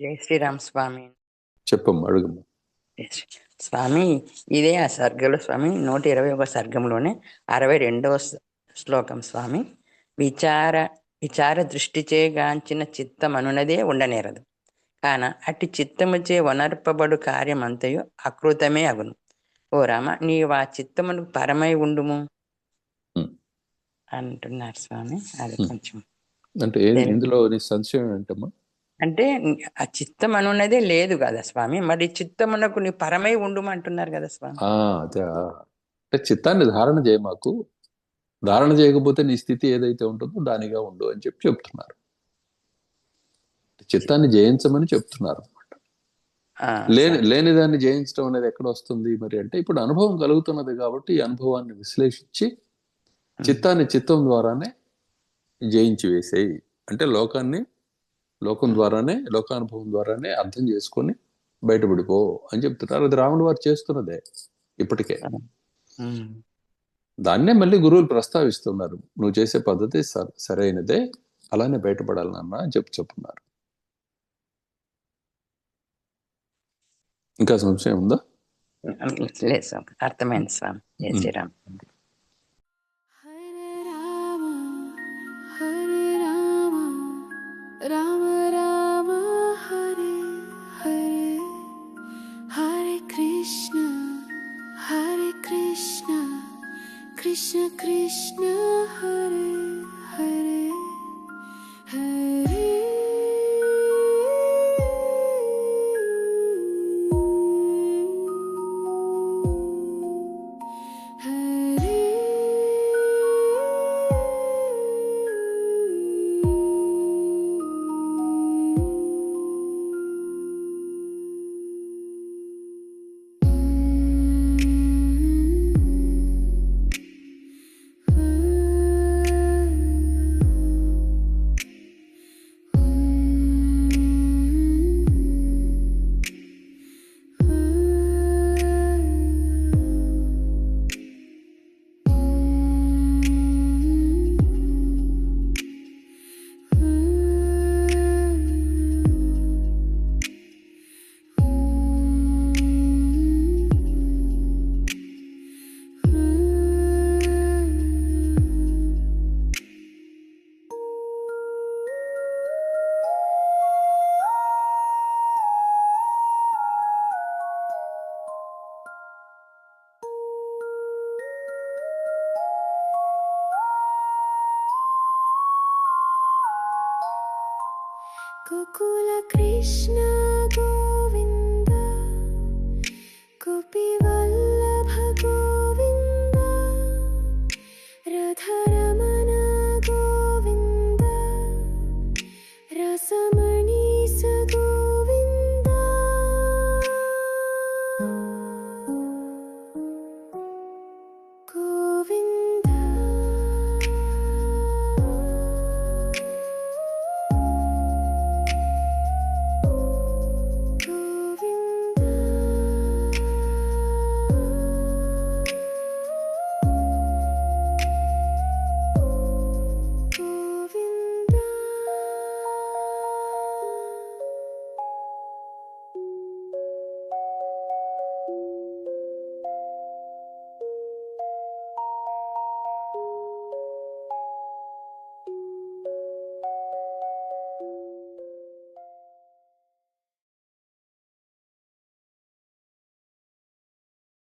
జై శ్రీరామ్ స్వామి. చెప్పమ్మా, అడుగమ్మా. జై స్వామి, ఇదే ఆ సర్గలో స్వామి 121 సర్గంలోనే 62వ శ్లోకం స్వామి. విచార విచార దృష్టిచే గాంచిన చిత్తమనునదే ఉండనేరదు, కాన అట్టి చిత్తముచే వనర్పబడు కార్యమంతయు అకృతమే అగును. ఓ రామ, నీవు ఆ చిత్తమును పరమై ఉండుము అంటున్నారు స్వామి. అది కొంచెం అంటే ఇందులో నీ సంశయం ఏంటమ్మా? అంటే ఆ చిత్తం అనున్నదే లేదు కదా స్వామి, మరి చిత్తమునకు నీ పరమై ఉండుమంటున్నారు కదా స్వామి. అదే. అంటే చిత్తాన్ని ధారణ చేయ, మాకు ధారణ చేయకపోతే నీ స్థితి ఏదైతే ఉంటుందో దానిగా ఉండు అని చెప్తున్నారు. చిత్తాన్ని జయించమని చెప్తున్నారు. లేని దాన్ని జయించడం అనేది ఎక్కడ వస్తుంది మరి అంటే, ఇప్పుడు అనుభవం కలుగుతున్నది కాబట్టి ఈ అనుభవాన్ని విశ్లేషించి చిత్తాన్ని చిత్తం ద్వారానే జయించి వేసేయి. అంటే లోకం ద్వారానే, లోకానుభవం ద్వారానే అర్థం చేసుకొని బయటపడిపో అని చెప్తున్నారు. అది రాముడు వారు చేస్తున్నదే ఇప్పటికే. దాన్నే మళ్ళీ గురువులు ప్రస్తావిస్తున్నారు. నువ్వు చేసే పద్ధతి సరైనదే, అలానే బయటపడాలి నాన్న అని చెప్తున్నారు. ఇంకా సంశయం ఉందా? లేదు స్వామి, అర్థమైంది స్వామి. జై శ్రీరామ్. Hare Rama Hare Rama Rama Rama Hare Hare, Hare Krishna Krishna Krishna Hare Hare, Hare Gokula Krishna